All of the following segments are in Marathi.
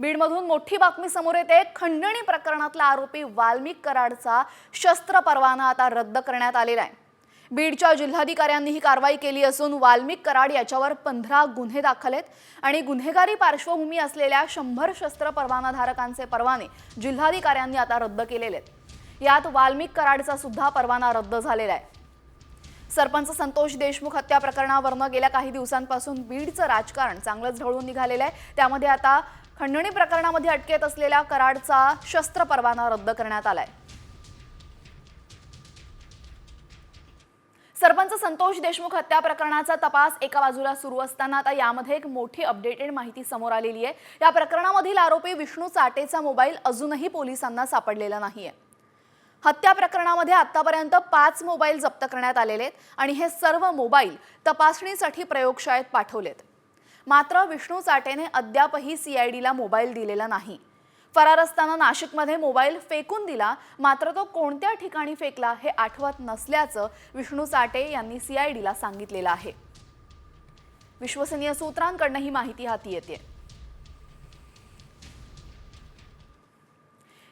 बीडमधून मोठी बातमी समोर येते। खंडणी प्रकरणातला आरोपी वाल्मिक कराडचा शस्त्र परवाना आता रद्द करण्यात आलेला आहे। बीडच्या जिल्हाधिकाऱ्यांनी ही कारवाई केली असून वाल्मिक कराड याच्यावर 15 गुन्हे दाखल आहेत आणि गुन्हेगारी पार्श्वभूमी असलेल्या 100 शस्त्र परवानाधारकांचे परवाने जिल्हाधिकाऱ्यांनी आता रद्द केलेले आहेत। यात वाल्मिक कराडचा सुद्धा परवाना रद्द झालेला आहे। सरपंच संतोष देशमुख हत्या प्रकरणावरून गेल्या काही दिवसांपासून बीडचं राजकारण चांगलंच ढवळून निघालेलं आहे। त्यामध्ये आता खंडणी प्रकरणामध्ये अटकेत असलेल्या कराडचा शस्त्र परवाना रद्द करण्यात आलाय। सरपंच संतोष देशमुख हत्या प्रकरणाचा तपास एका बाजूला सुरू असताना आता यामध्ये एक मोठी अपडेटेड माहिती समोर आलेली आहे। या प्रकरणामधील आरोपी विष्णू चाटेचा मोबाईल अजूनही पोलिसांना सापडलेला नाहीये। हत्या प्रकरणामध्ये आतापर्यंत 5 मोबाईल जप्त करण्यात आलेले आहेत आणि हे सर्व मोबाईल तपासणीसाठी प्रयोगशाळेत पाठवलेत। मात्र विष्णू चाटेने अद्यापही सीआयडीला मोबाईल दिलेला नाही। फरार असताना नाशिकमध्ये मोबाईल फेकून दिला, मात्र तो कोणत्या ठिकाणी फेकला हे आठवत नसल्याचं विष्णू चाटे यांनी सीआयडीला सांगितलेलं आहे। विश्वसनीय सूत्रांकडून ही माहिती हाती येते।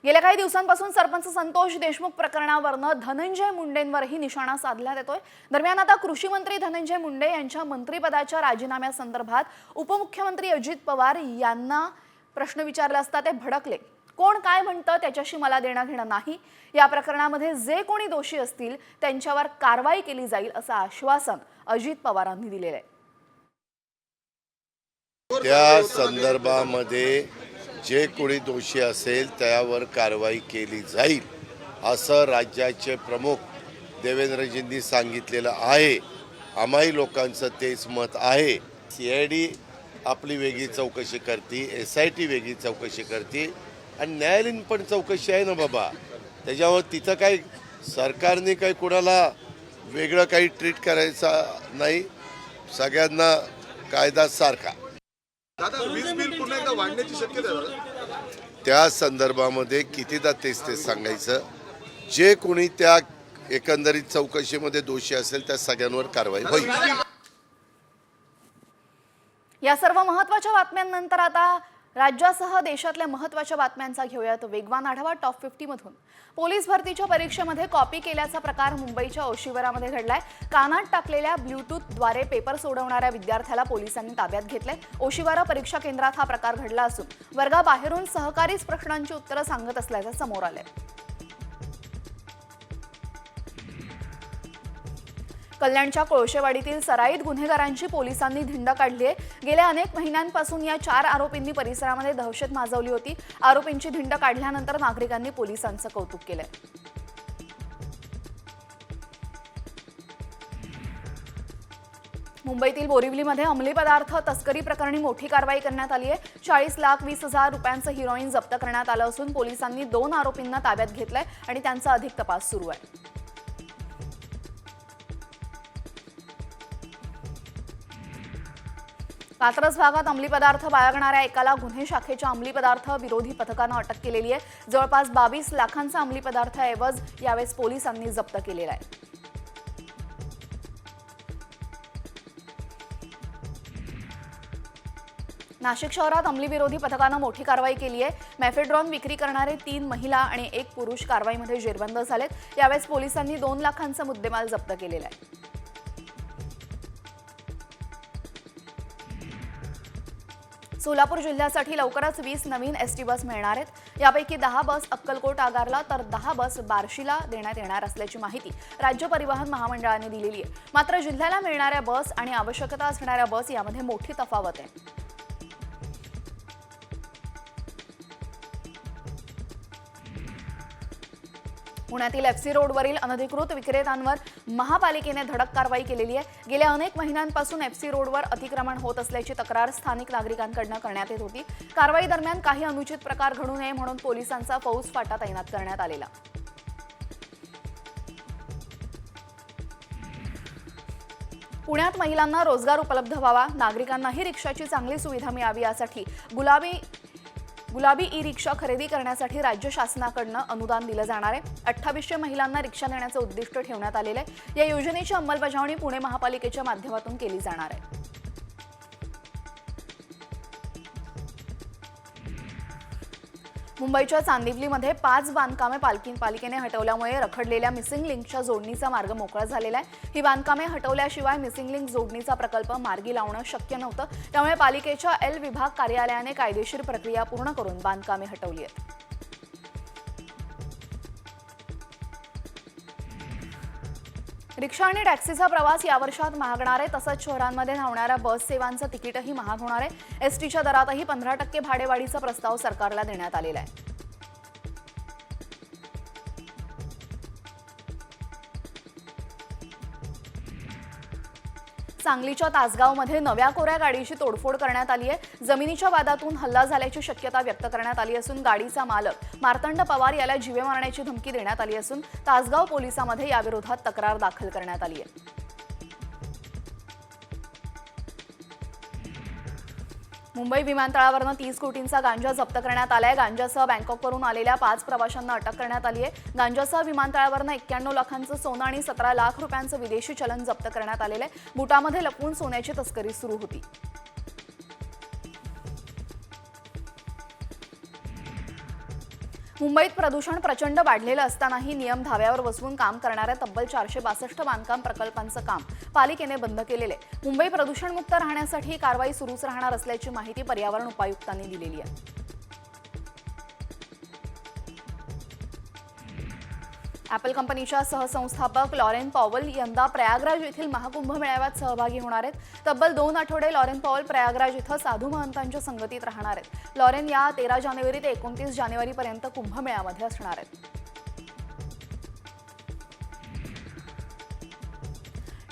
गेल्या काही दिवसांपासून सरपंच संतोष देशमुख प्रकरणावरून धनंजय मुंडेंवरही निशाणा साधण्यात येतोय। दरम्यान आता कृषी मंत्री धनंजय मुंडे यांच्या मंत्रिपदाच्या राजीनाम्यासंदर्भात उपमुख्यमंत्री अजित पवार यांना प्रश्न विचारला असता ते भडकले। कोण काय म्हणतं त्याच्याशी मला देणं घेणं नाही। या प्रकरणामध्ये जे कोणी दोषी असतील त्यांच्यावर कारवाई केली जाईल असं आश्वासन अजित पवारांनी दिलेलं आहे। त्या संदर्भामध्ये जे कोणी दोषी असेल त्यावर कारवाई केली जाईल असं राज्याचे प्रमुख देवेंद्रजींनी सांगितलेलं आहे। आम्हाही लोकांचं तेच मत आहे। सीआयडी आपली वेगळी चौकशी करते, SIT वेगळी चौकशी करते आणि न्यायालयीन पण चौकशी आहे ना बाबा। त्याच्यावर तिथं काही सरकारने काही कोणाला वेगळं काही ट्रीट करायचं नाही। सगळ्यांना कायदा सारखा। दादा, वीज बिल पुन्हा एकदा वाढण्याची शक्यता आहे। त्या संदर्भामध्ये कितीदा तेच सांगायचं, जे कोणी त्या एकंदरीत चौकशीमध्ये दोषी असेल त्या सगळ्यांवर कारवाई होईल। या सर्व महत्त्वाच्या बातम्यांनंतर आता राज्यासह देशातल्या महत्त्वाच्या बातम्यांचा घेऊयात वेगवान आढावा टॉप 50 मधून। पोलीस भरतीच्या परीक्षेमध्ये कॉपी केल्याचा प्रकार मुंबईच्या ओशिवरामध्ये घडलाय। कानात टाकलेल्या ब्लूटूथद्वारे पेपर सोडवणाऱ्या विद्यार्थ्याला पोलिसांनी ताब्यात घेतलंय। ओशिवरा परीक्षा केंद्रात हा प्रकार घडला असून वर्गाबाहेरून सहकारीच प्रश्नांची उत्तरं सांगत असल्याचं समोर आलंय। कल्याणच्या कोळशेवाडीतील सराईत गुन्हेगारांची पोलिसांनी धिंड काढली आहे। गेल्या अनेक महिन्यांपासून या 4 आरोपींनी परिसरामध्ये दहशत माजवली होती। आरोपींची धिंड काढल्यानंतर नागरिकांनी पोलिसांचं कौतुक केलंय। मुंबईतील बोरिवलीमध्ये अंमली पदार्थ तस्करी प्रकरणी मोठी कारवाई करण्यात आली आहे। 40,20,000 रुपयांचं हिरोईन जप्त करण्यात आलं असून पोलिसांनी 2 आरोपींना ताब्यात घेतलंय आणि त्यांचा अधिक तपास सुरू आहे। कात्रज भागात अंमली पदार्थ बाळगणाऱ्या एकाला गुन्हे शाखेच्या अंमली पदार्थ विरोधी पथकानं अटक केलेली आहे। जवळपास 22 लाखांचा अंमली पदार्थ ऐवज यावेळेस पोलिसांनी जप्त केलेला आहे। नाशिक शहरात अंमली विरोधी पथकानं मोठी कारवाई केली आहे। मॅफेड्रॉन विक्री करणारे 3 महिला आणि 1 पुरुष कारवाईमध्ये जेरबंद झालेत। यावेळेस पोलिसांनी 2 लाखांचा मुद्देमाल जप्त केलेला आहे। सोलापूर जिल्ह्यासाठी लवकरच 20 नवीन ST बस मिळणार आहेत। यापैकी 10 बस अक्कलकोट आगारला तर 10 बस बार्शीला देण्यात येणार असल्याची माहिती राज्य परिवहन महामंडळाने दिलेली आहे। मात्र जिल्ह्याला मिळणाऱ्या बस आणि आवश्यकता असणाऱ्या बस यामध्ये मोठी तफावत आहे। पुण्यातील FC रोडवरील अनधिकृत विक्रेत्यांवर महापालिकेने धडक कारवाई केलेली आहे। गेल्या अनेक महिन्यांपासून FC रोडवर अतिक्रमण होत असल्याची तक्रार स्थानिक नागरिकांकडून करण्यात येत होती। कारवाई दरम्यान काही अनुचित प्रकार घडू नये म्हणून पोलिसांचा फौज फाटा तैनात करण्यात आलेला। पुण्यात महिलांना रोजगार उपलब्ध व्हावा, नागरिकांनाही रिक्षाची चांगली सुविधा मिळावी यासाठी गुलाबी ई-रिक्षा खरेदी करण्यासाठी राज्य शासनाकडून अनुदान दिलं जाणार आहे। 2800 महिलांना रिक्षा देण्याचं उद्दिष्ट ठेवण्यात आलेलं आहे। या योजनेची अंमलबजावणी पुणे महापालिकेच्या माध्यमातून केली जाणार आहे। मुंबईच्या चांदिवलीमध्ये 5 बांधकामे पालिकेने हटवल्यामुळे रखडलेल्या मिसिंग लिंकच्या जोडणीचा मार्ग मोकळा झालेला आहे. ही बांधकामे हटवल्याशिवाय मिसिंग लिंक जोडणीचा प्रकल्प मार्गी लावणं शक्य नव्हतं. त्यामुळे पालिकेच्या एल विभाग कार्यालयाने कायदेशीर प्रक्रिया पूर्ण करून बांधकामे हटवली आहेत. रिक्षा आणि टॅक्सीचा प्रवास या वर्षात महागणार आहे. तसंच शहरांमध्ये धावणाऱ्या बस सेवांचं तिकीटही महाग होणार आहे. एसटीच्या दरातही 15% भाडेवाढीचा प्रस्ताव सरकारला देण्यात आलेला आहे. सांगलीच्या तासगावमध्ये नव्या कोऱ्या गाडीची तोडफोड करण्यात आली आहे. जमिनीच्या वादातून हल्ला झाल्याची शक्यता व्यक्त करण्यात आली असून गाडीचा मालक मार्तंड पवार याला जीवे मारण्याची धमकी देण्यात आली असून तासगाव पोलिसांमध्ये याविरोधात तक्रार दाखल करण्यात आली आहे. मुंबई विमानतळावरून 30 कोटींचा गांजा जप्त करण्यात आलाय. गांजासह बँकॉकवरून आलेल्या 5 प्रवाशांना अटक करण्यात आली आहे. गांजासह विमानतळावरून 91 लाखांचं सोनं आणि 17 लाख रुपयांचं विदेशी चलन जप्त करण्यात आलेलं आहे. बुटामध्ये लपवून सोन्याची तस्करी सुरू होती. मुंबईत प्रदूषण प्रचंड वाढलेलं असतानाही नियम धाव्यावर बसवून काम करणाऱ्या तब्बल 462 बांधकाम प्रकल्पांचं काम पालिकेने बंद केलेलं आहे. मुंबई प्रदूषणमुक्त राहण्यासाठी ही कारवाई सुरूच राहणार असल्याची माहिती पर्यावरण उपायुक्तांनी दिलेली आहे. ॲपल कंपनीच्या सहसंस्थापक लॉरेन पॉवल यंदा प्रयागराज येथील महाकुंभ मेळाव्यात सहभागी होणार आहेत. तब्बल 2 आठवडे लॉरेन पॉवल प्रयागराज इथं साधू महंतांच्या संगतीत राहणार आहेत. लॉरेन या 13 जानेवारी ते 29 जानेवारीपर्यंत कुंभमेळ्यामध्ये असणार आहेत.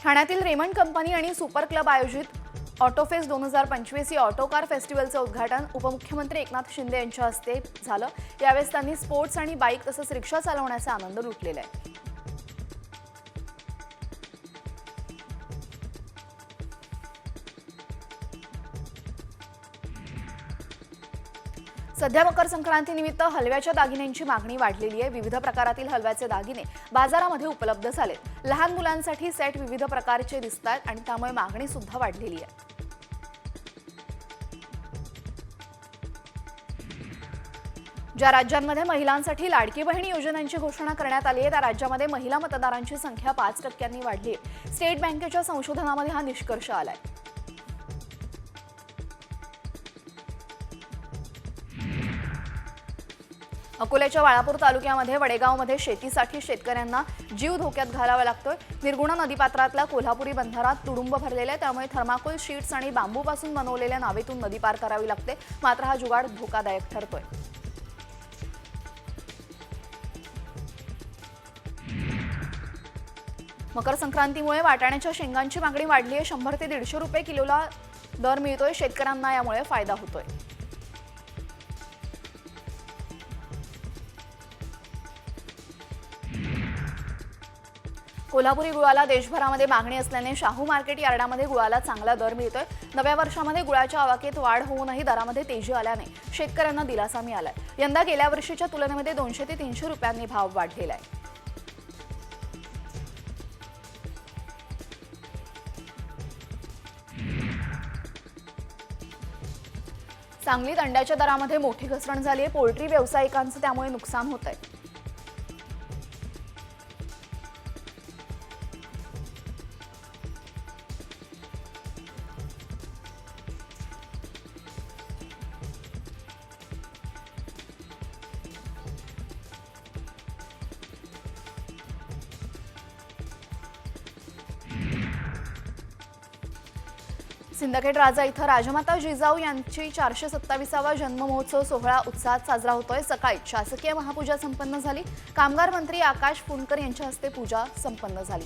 ठाण्यातील रेमंड कंपनी आणि सुपर क्लब आयोजित ऑटोफेस्ट 2025 या ऑटो कार फेस्टिवलचं उद्घाटन उपमुख्यमंत्री एकनाथ शिंदे यांच्या हस्ते झालं. यावेळेस त्यांनी स्पोर्ट्स आणि बाईक तसंच रिक्षा चालवण्याचा आनंद लुटलेला आहे. सध्या मकर संक्रांतीनिमित्त हलव्याच्या दागिन्यांची मागणी वाढलेली आहे. विविध प्रकारातील हलव्याचे दागिने बाजारामध्ये उपलब्ध झालेत. लहान मुलांसाठी सेट विविध प्रकारचे दिसतात आणि त्यामुळे मागणी सुद्धा वाढलेली आहे. ज्या राज्यांमध्ये महिलांसाठी लाडकी बहीण योजनांची घोषणा करण्यात आली आहे त्या राज्यामध्ये महिला मतदारांची संख्या 5% वाढली आहे. स्टेट बँकेच्या संशोधनामध्ये हा निष्कर्ष आलाय. अकोल्याच्या वाळापूर तालुक्यामध्ये वडेगावमध्ये शेतीसाठी शेतकऱ्यांना जीव धोक्यात घालावा लागतोय. निर्गुणा नदीपात्रातला कोल्हापुरी बंधारात तुडुंब भरलेला आहे. त्यामुळे थर्माकोल शीट्स आणि बांबूपासून बनवलेल्या नावेतून नदी पार करावी लागते. मात्र हा जुगाड धोकादायक ठरतोय. मकर संक्रांतीमुळे वाटाण्याच्या शेंगांची मागणी वाढली आहे. 100 ते 150 रुपये किलोला दर मिळतोय. शेतकऱ्यांना यामुळे फायदा होतोय. कोल्हापुरी गुळाला देशभरामध्ये मागणी असल्याने शाहू मार्केट यार्डामध्ये गुळाला चांगला दर मिळतोय. नव्या वर्षामध्ये गुळाच्या आवाकेत वाढ होऊनही दरामध्ये तेजी आल्याने शेतकऱ्यांना दिलासा मिळालाय. यंदा गेल्या वर्षीच्या तुलनेमध्ये 200 ते 300 रुपयांनी भाव वाढलेला आहे. सांगलीत अंड्याच्या दरामध्ये मोठी घसरण झाली आहे. पोल्ट्री व्यावसायिकांचं त्यामुळे नुकसान होत आहे. सिंदखेड राजा इथं राजमाता जिजाऊ यांची 427वा जन्ममहोत्सव सोहळा उत्साहात साजरा होतोय. सकाळी शासकीय महापूजा संपन्न झाली. कामगार मंत्री आकाश फुंडकर यांच्या हस्ते पूजा संपन्न झाली.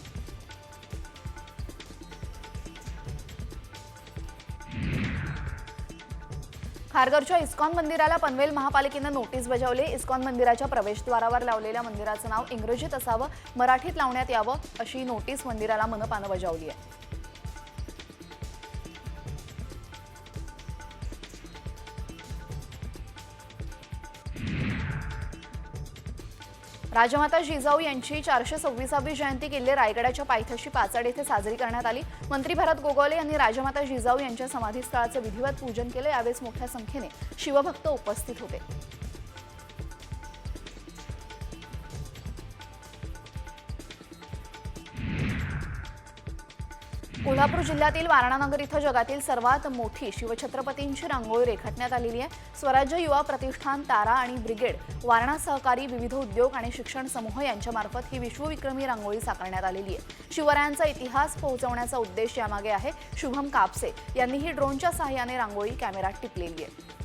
खारघरच्या इस्कॉन मंदिराला पनवेल महापालिकेनं नोटीस बजावली. इस्कॉन मंदिराच्या प्रवेशद्वारावर लावलेल्या मंदिराचं नाव इंग्रजीत असावं, मराठीत लावण्यात यावं अशी नोटीस मंदिराला मनपानं बजावली आहे. राजमाता जिजाऊ यांची 426वी जयंती किल्ले रायगडाच्या पायथ्याशी पाचड येथे साजरी करण्यात आली. मंत्री भरत गोगावले यांनी राजमाता जिजाऊ यांच्या समाधीस्थळाचं विधिवत पूजन केलं. यावेळी मोठ्या संख्येने शिवभक्त उपस्थित होते. कोल्हापूर जिल्ह्यातील वारणानगर इथं जगातील सर्वात मोठी शिवछत्रपतींची रांगोळी रेखाटण्यात आलेली आहे. स्वराज्य युवा प्रतिष्ठान, तारा आणि ब्रिगेड, वारणा सहकारी, विविध उद्योग आणि शिक्षण समूह यांच्यामार्फत ही विश्वविक्रमी रांगोळी साकारण्यात आलेली आहे. शिवरायांचा इतिहास पोहोचवण्याचा उद्देश यामागे आहे. शुभम कापसे यांनी ही ड्रोनच्या सहाय्याने रांगोळी कॅमेऱ्यात टिपलेली आहे.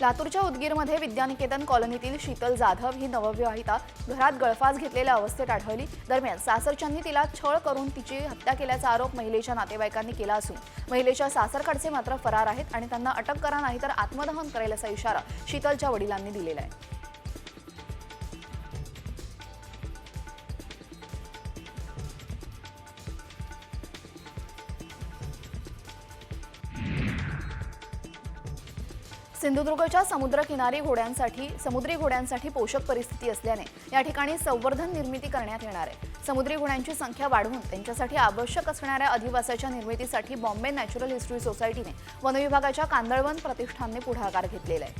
लातूरच्या उदगीरमध्ये विद्यानिकेतन कॉलनीतील शीतल जाधव ही नवविवाहिता घरात गळफास घेतलेल्या अवस्थेत आढळली. दरम्यान सासरच्यांनी तिला छळ करून तिची हत्या केल्याचा आरोप महिलेच्या नातेवाईकांनी केला असून महिलेच्या सासरकडचे मात्र फरार आहेत आणि त्यांना अटक करा नाहीतर आत्मदहन करेल असा इशारा शीतलच्या वडिलांनी दिलेला आहे. सिंधुदुर्गच्या समुद्री घोड्यांसाठी पोषक परिस्थिती असल्याने या ठिकाणी संवर्धन निर्मिती करण्यात येणार आहे. समुद्री घोड्यांची संख्या वाढवून त्यांच्यासाठी आवश्यक असणाऱ्या अधिवासाच्या निर्मितीसाठी बॉम्बे नॅचरल हिस्ट्री सोसायटीने वनविभागाच्या कांदळवन प्रतिष्ठानने पुढाकार घेतलेला आहे.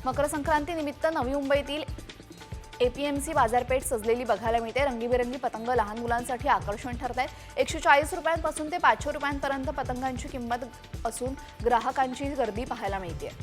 मकर संक्रांती निमित्त नवी मुंबईतील एपीएमसी बाजारपेठ सजलेली बघायला मिळते. रंगीबेरंगी पतंग लहान मुलांसाठी आकर्षण ठरत आहे. 140 रुपयांपासून ते 500 रुपयांपर्यंत पतंगांची किंमत असून ग्राहकांची गर्दी पाहायला मिळते.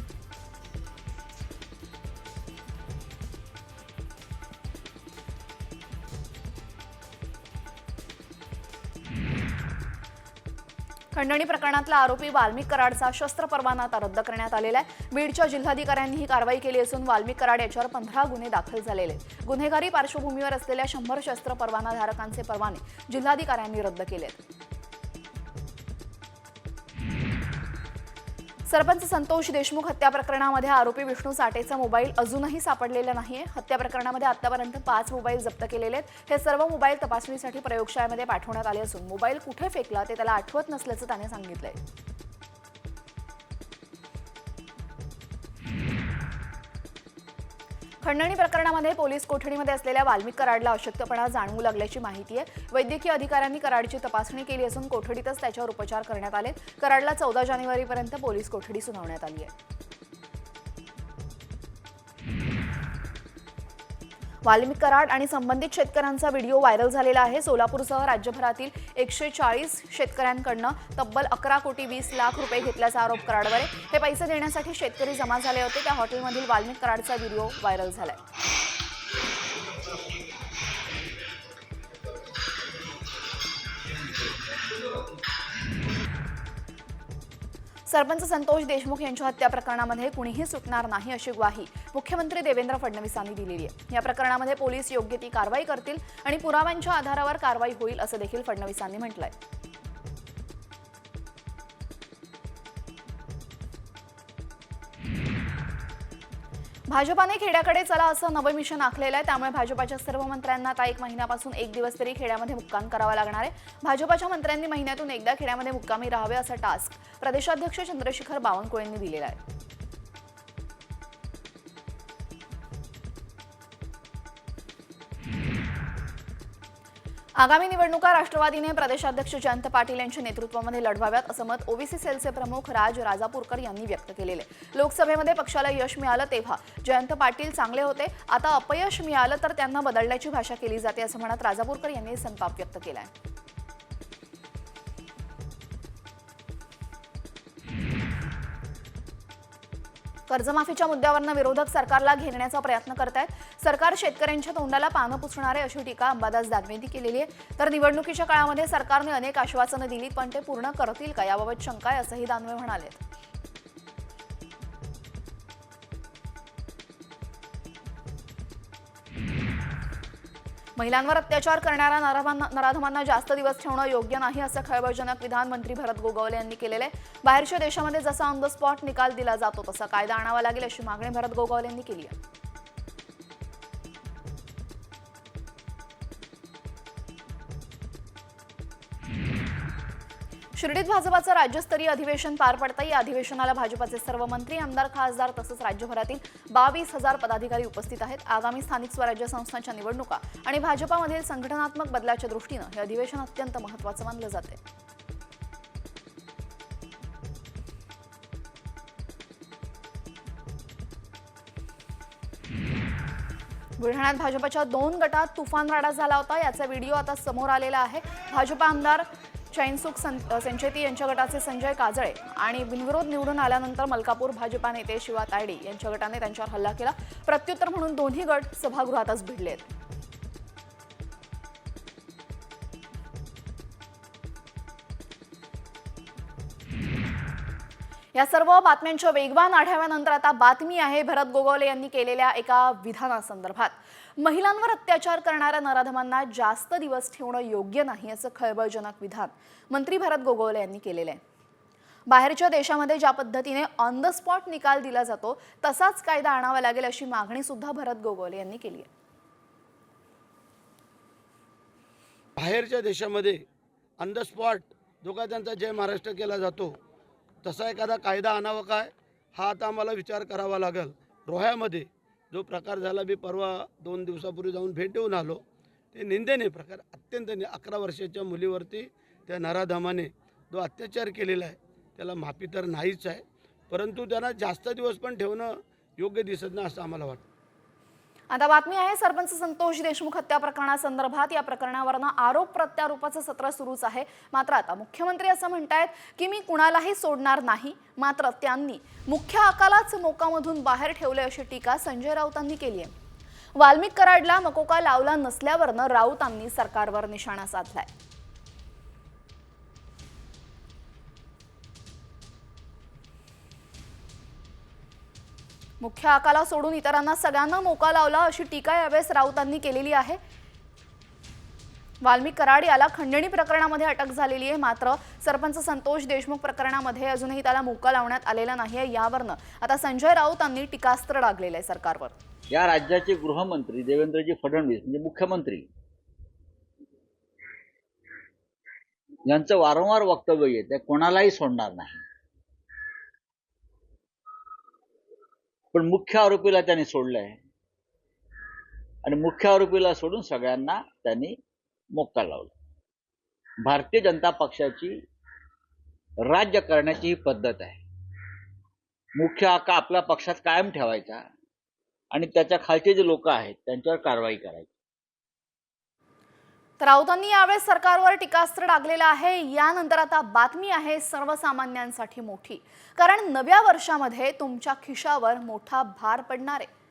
खंडणी प्रकरणातला आरोपी वाल्मिक कराडचा शस्त्र परवाना आता रद्द करण्यात आलेला आहे. बीडच्या जिल्हाधिकाऱ्यांनी ही कारवाई केली असून वाल्मिक कराड याच्यावर 15 गुन्हे दाखल झालेले आहेत. गुन्हेगारी पार्श्वभूमीवर असलेल्या 100 शस्त्र परवानाधारकांचे परवाने जिल्हाधिकाऱ्यांनी रद्द केलेत. सरपंच संतोष देशमुख हत्या प्रकरणामध्ये आरोपी विष्णू साठेचा मोबाईल अजूनही सापडलेला नाहीये. हत्या प्रकरणामध्ये आतापर्यंत 5 मोबाईल जप्त केलेले आहेत. हे सर्व मोबाईल तपासणीसाठी प्रयोगशाळेमध्ये पाठवण्यात आले असून मोबाईल कुठे फेकला ते त्याला आठवत नसल्याचं त्याने सांगितलंय. खंडणी प्रकरणामध्ये पोलीस कोठडीमध्ये असलेल्या वाल्मिक कराडला अशक्तपणा जाणवू लागल्याची माहिती आहे. वैद्यकीय अधिकाऱ्यांनी कराडची तपासणी केली असून कोठडीतच त्याच्यावर उपचार करण्यात आले. कराडला 14 जानेवारीपर्यंत पोलीस कोठडी सुनावण्यात आली आहे. वाल्मिक कराड आणि संबंधित शेतकऱ्यांचा व्हिडिओ व्हायरल झालेला आहे. सोलापूरसह राज्यभरातील 140 शेतकऱ्यांकडून तब्बल 11 कोटी 20 लाख रुपये घेतल्याचा आरोप कराडवर आहे. हे पैसे देण्यासाठी शेतकरी जमा झाले होते. त्या हॉटेलमधील वाल्मिक कराडचा व्हिडिओ व्हायरल झालाय. सरपंच संतोष देशमुख यांच्या हत्या प्रकरणामध्ये कुणीही सुटणार नाही अशी ग्वाही मुख्यमंत्री देवेंद्र फडणवीसांनी दिलेली आहे. या प्रकरणामध्ये पोलीस योग्य ती कारवाई करतील आणि पुराव्यांच्या आधारावर कारवाई होईल असं देखील फडणवीसांनी म्हटलंय. भाजपाने खेड्याकडे चला असं नवं मिशन आखलेलं आहे. त्यामुळे भाजपाच्या सर्व मंत्र्यांना आता 1 महिन्यापासून 1 दिवस तरी खेड्यामध्ये मुक्काम करावा लागणार आहे. भाजपाच्या मंत्र्यांनी महिन्यातून एकदा खेड्यामध्ये मुक्कामी राहावे असा टास्क प्रदेशाध्यक्ष चंद्रशेखर बावनकुळेंनी दिलेला आहे. आगामी निवडणुका राष्ट्रवादीने प्रदेशाध्यक्ष जयंत पाटील यांच्या नेतृत्वामध्ये लढवाव्यात असं मत ओबीसी सेलचे प्रमुख राजापूरकर यांनी व्यक्त केलेले. लोकसभेमध्ये पक्षाला यश मिळालं तेव्हा जयंत पाटील चांगले होते, आता अपयश मिळालं तर त्यांना बदलण्याची भाषा केली जाते असं म्हणत राजापूरकर यांनी संताप व्यक्त केलाय. कर्जमाफीच्या मुद्द्यावरनं विरोधक सरकारला घेरण्याचा प्रयत्न करतायत. सरकार शेतकऱ्यांच्या तोंडाला पानं पुसणारे अशी टीका अंबादास दानवेंनी केलेली आहे. तर निवडणुकीच्या काळामध्ये सरकारने अनेक आश्वासनं दिली पण ते पूर्ण करतील का याबाबत शंका आहे असंही दानवे म्हणाले. महिलांवर अत्याचार करणाऱ्या नराधमांना जास्त दिवस ठेवणं योग्य नाही असं खळबळजनक विधान मंत्री भरत गोगावले यांनी केलेलं आहे. बाहेरच्या देशामध्ये जसा ऑन द स्पॉट निकाल दिला जातो तसा कायदा आणावा लागेल अशी मागणी भरत गोगावले यांनी केली आहे. शिर्डीत भाजपाचं राज्यस्तरीय अधिवेशन पार पडतं. या अधिवेशनाला भाजपाचे सर्व मंत्री, आमदार, खासदार तसंच राज्यभरातील 22,000 पदाधिकारी उपस्थित आहेत. आगामी स्थानिक स्वराज्य संस्थांच्या निवडणुका आणि भाजपामधील संघटनात्मक बदलाच्या दृष्टीनं हे अधिवेशन अत्यंत महत्त्वाचं मानलं जाते. बुलढाण्यात भाजपच्या 2 गटात तुफान राडा झाला होता। याचा व्हिडिओ आता समोर आलेला आहे। भाजप आमदार चैनसुख संचेती यांच्या गटाचे संजय काजळे आणि बिनविरोध निवडून आल्यानंतर मलकापूर भाजपा नेते शिवा तायडे यांच्या गटाने त्यांच्यावर हल्ला केला। प्रत्युत्तर म्हणून दोन्ही गट सभागृहातच भिडले आहेत। या सर्व बातम्यांच्या वेगवान आढाव्यानंतर आता बातमी आहे भरत गोगावले यांनी केलेल्या एका विधानासंदर्भात। महिलांवर अत्याचार करणाऱ्या नराधमांना जास्त दिवस ठेवणं योग्य नाही असं खळबळजनक विधान मंत्री भरत गोगावले यांनी केलेलं आहे। बाहेरच्या देशामध्ये ज्या पद्धतीने ऑन द स्पॉट निकाल दिला जातो तसाच कायदा आणावा लागेल अशी मागणी सुद्धा भरत गोगावले यांनी केली आहे। बाहेरच्या देशामध्ये ऑन द स्पॉट दोघांचा जय महाराष्ट्र केला जातो तसा एखादा कायदा आणावा काय हा आता आम्हाला विचार करावा लागेल। रोह्यामध्ये जो प्रकार झाला मी परवा 2 दिवसापूर्वी जाऊन भेट देऊन आलो ते निंदनीय प्रकार अत्यंत 11 वर्षाच्या मुलीवरती त्या नराधमाने जो अत्याचार केलेला आहे त्याला माफी तर नाहीच आहे, परंतु त्यांना जास्त दिवस पण ठेवणं योग्य दिसत नाही असं आम्हाला वाटतं। आता बातमी आहे सरपंच संतोष देशमुख हत्या प्रकरणासंदर्भात। या प्रकरणावरनं आरोप प्रत्यारोपाचं सत्र सुरूच आहे। मात्र आता मुख्यमंत्री असं म्हणतायत की मी कुणालाही सोडणार नाही, मात्र त्यांनी मुख्य आकालाच मोकामधून बाहेर ठेवले अशी टीका संजय राऊतांनी केली आहे। वाल्मिक कराडला मकोका लावला नसल्यावरनं राऊतांनी सरकारवर निशाणा साधलाय। मुख्य आकाला सोडून इतरांना सगळ्यांना मोका लावला अशी टीका यावेळेस राऊतांनी केलेली आहे। वाल्मिक कराड याला खंडणी प्रकरणामध्ये अटक झालेली आहे, मात्र सरपंच संतोष देशमुख प्रकरणामध्ये अजूनही त्याला मोका लावण्यात आलेला नाहीये। यावरनं आता संजय राऊतांनी टीकास्त्र डागलेलं आहे सरकारवर। या राज्याचे गृहमंत्री देवेंद्रजी फडणवीस म्हणजे मुख्यमंत्री यांचं वारंवार वक्तव्य येते कोणालाही सोडणार नाही, पण मुख्य आरोपीला त्यांनी सोडलंय आणि मुख्य आरोपीला सोडून सगळ्यांना त्यांनी मोक्का लावला। भारतीय जनता पक्षाची राज्य करण्याची ही पद्धत आहे। मुख्य आका आपल्या पक्षात कायम ठेवायचा आणि त्याच्या खालचे जे लोक आहेत त्यांच्यावर कारवाई करायची। तर राऊतांनी यावेळेस सरकारवर टीकास्त्र डागलेलं आहे। यानंतर आता बातमी आहे सर्वसामान्यांसाठी मोठी, कारण नव्या वर्षामध्ये तुमच्या खिशावर मोठा भार पडणार आहे।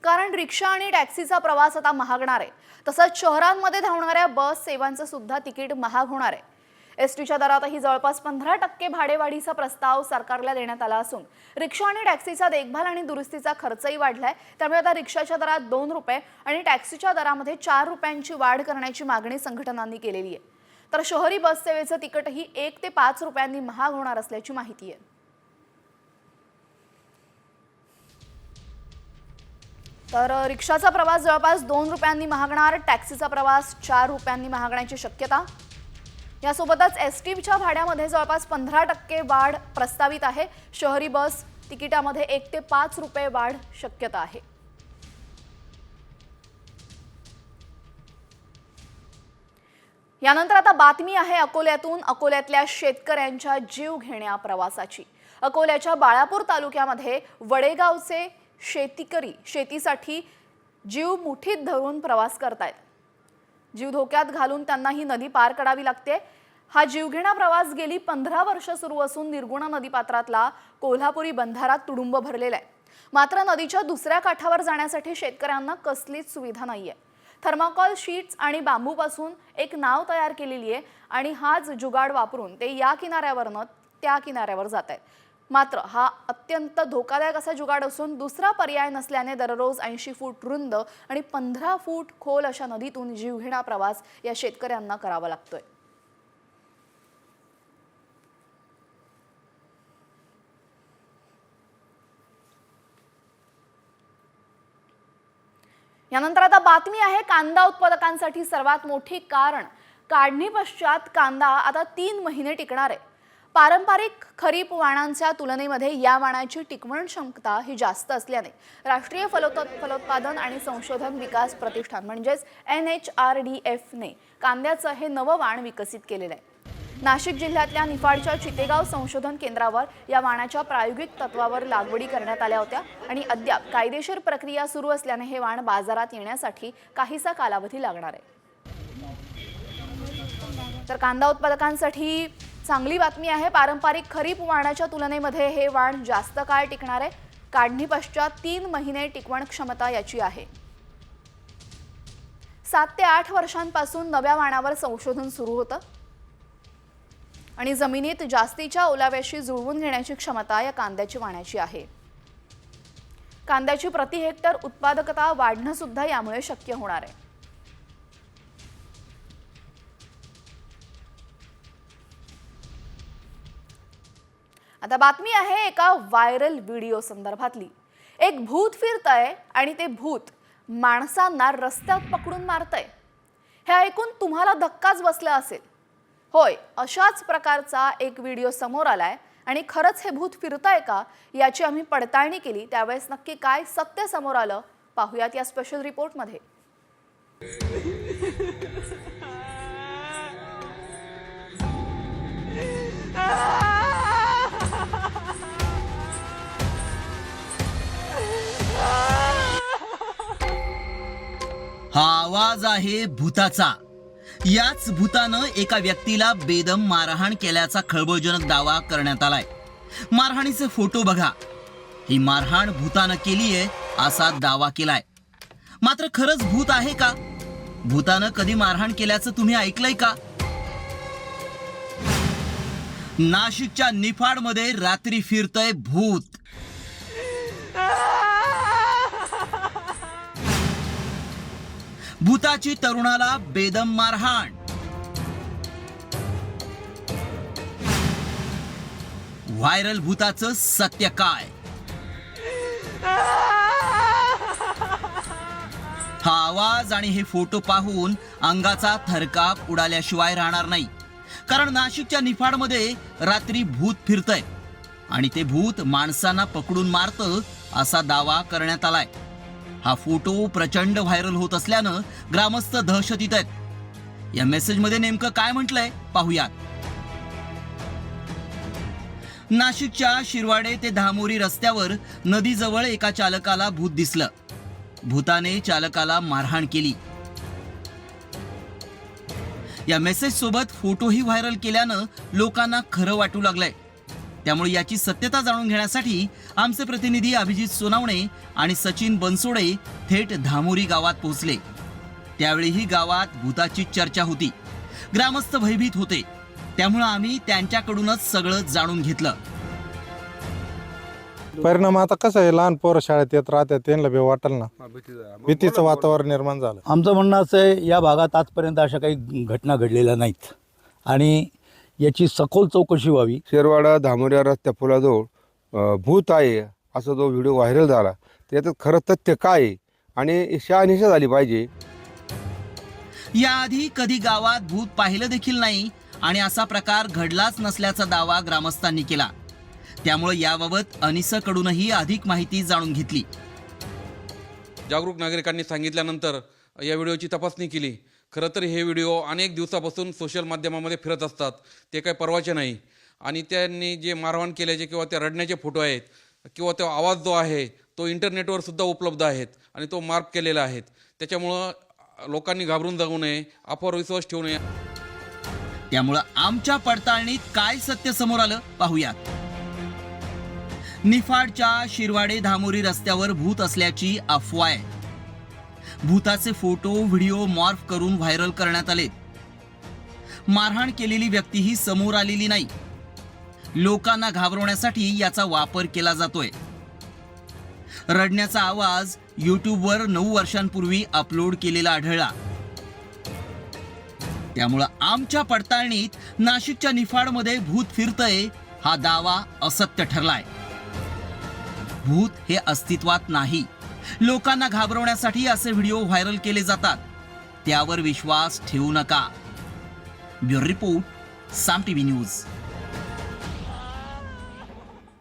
कारण रिक्षा आणि टॅक्सीचा प्रवास आता महागणार आहे। तसंच शहरांमध्ये धावणाऱ्या बस सेवांचं सुद्धा तिकीट महाग होणार आहे। एसटीच्या दरातही जवळपास 15% भाडेवाढीचा प्रस्ताव सरकारला देण्यात आला असून रिक्षा आणि टॅक्सीचा देखभाल आणि दुरुस्तीचा खर्चही वाढलाय। त्यामुळे आता रिक्षाच्या दरात 2 रुपये आणि टॅक्सीच्या दरामध्ये 4 रुपयांची वाढ करण्याची मागणी संघटनांनी केलेली आहे। तर शहरी बस सेवेचं तिकीटही 1 ते 5 रुपयांनी महाग होणार असल्याची माहिती आहे। तर रिक्षाचा प्रवास जवळपास 2 रुपयांनी महागणार, टॅक्सीचा प्रवास 4 रुपयांनी महागण्याची शक्यता। यासोबतच एसटीच्या भाड्यामध्ये जवळपास 15% वाढ प्रस्तावित आहे। शहरी बस तिकिटामध्ये 1 ते 5 रुपये वाढ शक्यता आहे। यानंतर आता बातमी आहे अकोल्यातून, अकोल्यातल्या शेतकऱ्यांच्या जीव घेण्या प्रवासाची। अकोल्याच्या बाळापूर तालुक्यामध्ये वडेगावचे शेतकरी शेतीसाठी जीव मुठीत धरून प्रवास करतायत। जीव धोक्यात घालून त्यांना ही नदी पार करावी लागते। हा जीवघेणा प्रवास गेली 15 वर्ष सुरू असून निर्गुणा नदीपात्रातला कोल्हापुरी बंधारा तुडुंब भरलेला आहे। मात्र नदीच्या दुसऱ्या काठावर जाण्यासाठी शेतकऱ्यांना कसलीच सुविधा नाहीये। थर्माकोल शीट्स आणि बांबूपासून एक नाव तयार केलेली आहे आणि हाच जुगाड वापरून ते या किनाऱ्यावरनं त्या किनाऱ्यावर जात आहेत। मात्र हा अत्यंत धोकादायक असा जुगाड असून दुसरा पर्याय नसल्याने दररोज 80 फूट रुंद आणि 15 फूट खोल अशा नदीतून जीवघेणा प्रवास या शेतकऱ्यांना करावा लागतोय। यानंतर आता बातमी आहे कांदा उत्पादकांसाठी सर्वात मोठी, कारण काढणी पश्चात कांदा आता 3 महिने टिकणार आहे। पारंपरिक खरीप वाणांच्या तुलनेमध्ये या वाणाची टिकवण क्षमता ही जास्त असल्याने राष्ट्रीय फलोत्पादन आणि संशोधन विकास प्रतिष्ठान म्हणजेच NHRDF ने कांद्याचं हे नवं वाण विकसित केलेलं आहे। नाशिक जिल्ह्यातल्या निफाडच्या चितेगाव संशोधन केंद्रावर या वाणाच्या प्रायोगिक तत्वावर लागवडी करण्यात आल्या होत्या आणि अद्याप कायदेशीर प्रक्रिया सुरू असल्याने हे वाण बाजारात येण्यासाठी काहीसा कालावधी लागणार आहे. तर कांदा उत्पादकांसाठी चांगली बातमी आहे. पारंपरिक खरीप वाणाच्या तुलनेमध्ये हे वाण जास्त काळ टिकणार आहे. काढणी पश्चात 3 महिने टिकवण क्षमता याची आहे. 7 ते 8 वर्षांपासून नव्या वाणावर संशोधन सुरू होतं आणि जमिनीत जास्तीच्या ओलाव्याशी जुळवून घेण्याची क्षमता या कांद्याची वाण्याची आहे. कांद्याची प्रति हेक्टर उत्पादकता वाढणं सुद्धा यामुळे शक्य होणार आहे. आता बातमी आहे एका व्हायरल व्हिडिओ संदर्भातली. एक भूत फिरतंय आणि ते भूत माणसांना रस्त्यात पकडून मारतंय. हे ऐकून तुम्हाला धक्काच बसला असेल. होय, अशाच प्रकारचा एक व्हिडिओ समोर आलाय आणि खरंच हे भूत फिरतंय का याची आम्ही पडताळणी केली. त्यावेळेस नक्की काय सत्य समोर आलं पाहूयात या स्पेशल रिपोर्टमध्ये. हा आवाज आहे भूताचा. याच भूतानं एका व्यक्तीला बेदम मारहाण केल्याचा खळबळजनक दावा करण्यात आलाय. मारहाणीचे फोटो बघा. ही मारहाण भूतानं केलीये असा दावा केलाय. मात्र खरंच भूत आहे का? भूतानं कधी मारहाण केल्याचं तुम्ही ऐकलंय का? नाशिकच्या निफाडमध्ये रात्री फिरतय भूत. भूताची तरुणाला बेदम मारहाण. व्हायरल भूताचं सत्य काय? हा आवाज आणि हे फोटो पाहून अंगाचा थरकाप उडाल्याशिवाय राहणार नाही. कारण नाशिकच्या निफाडमध्ये रात्री भूत फिरतंय आणि ते भूत माणसांना पकडून मारतं असा दावा करण्यात आलाय. हा फोटो प्रचंड व्हायरल होत असल्यानं ग्रामस्थ दहशतीत आहेत. या मेसेजमध्ये नेमकं काय म्हटलंय पाहूयात. नाशिकच्या शिरवाडे ते धामोरी रस्त्यावर नदीजवळ एका चालकाला भूत दिसलं. भूताने चालकाला मारहाण केली. या मेसेज सोबत फोटोही व्हायरल केल्यानं लोकांना खरं वाटू लागलंय. त्यामुळे याची सत्यता जाणून घेण्यासाठी आमचे प्रतिनिधी अभिजित सोनावणे आणि सचिन बनसोडे थेट धामोरी गावात पोहोचले. त्यावेळीही गावात भूताची चर्चा होती. ग्रामस्थ भयभीत होते. त्यामुळे आम्ही त्यांच्याकडूनच सगळं जाणून घेतलं. परिणाम आता कसं आहे, लहान पोरं शाळेत येत राहतात, त्यांना बी वाटेल ना, भीतीचं वातावरण निर्माण झालं. आमचं म्हणणं असं आहे, या भागात आजपर्यंत अशा काही घटना घडलेल्या नाहीत आणि याची सखोल चौकशी व्हावी. शेरवाडा धामोऱ्या रस्त्या पुलाजवळ भूत आहे असा जो व्हिडिओ व्हायरल झाला, त्याच्यात खरं तथ्य काय आहे आणि शहानिशा झाली पाहिजे. याआधी कधी गावात भूत पाहिलं देखील नाही आणि असा प्रकार घडलाच नसल्याचा दावा ग्रामस्थांनी केला. त्यामुळे याबाबत अनिसकडूनही अधिक माहिती जाणून घेतली. जागरूक नागरिकांनी सांगितल्यानंतर या व्हिडिओची तपासणी केली. खरं तर हे व्हिडिओ अनेक दिवसापासून सोशल माध्यमामध्ये फिरत असतात, ते काही परवाचे नाही. आणि त्यांनी जे मारहाण केल्याचे किंवा त्या रडण्याचे फोटो आहेत किंवा तो आवाज जो आहे तो इंटरनेटवर सुद्धा उपलब्ध आहेत आणि तो मार्क केलेला आहे. त्याच्यामुळं लोकांनी घाबरून जाऊ नये, अफवावर विश्वास ठेवू नये. त्यामुळं आमच्या पडताळणीत काय सत्य समोर आलं पाहूयात. निफाडच्या शिरवाडे धामोरी रस्त्यावर भूत असल्याची अफवा आहे. भूताचे फोटो व्हिडिओ मॉर्फ करून व्हायरल करण्यात आले. मारहाण केलेली व्यक्तीही समोर आलेली नाही. लोकांना घाबरवण्यासाठी याचा वापर केला जातोय. रडण्याचा आवाज युट्यूबवर 9 वर्षांपूर्वी अपलोड केलेला आढळला. त्यामुळं आमच्या पडताळणीत नाशिकच्या निफाडमध्ये भूत फिरतंय हा दावा असत्य ठरलाय. भूत हे अस्तित्वात नाही. लोकांना घाबरवण्यासाठी असे व्हिडिओ व्हायरल केले जातात. त्यावर विश्वास ठेवू नका. ब्युरो रिपोर्ट, साम टीव्ही न्यूज.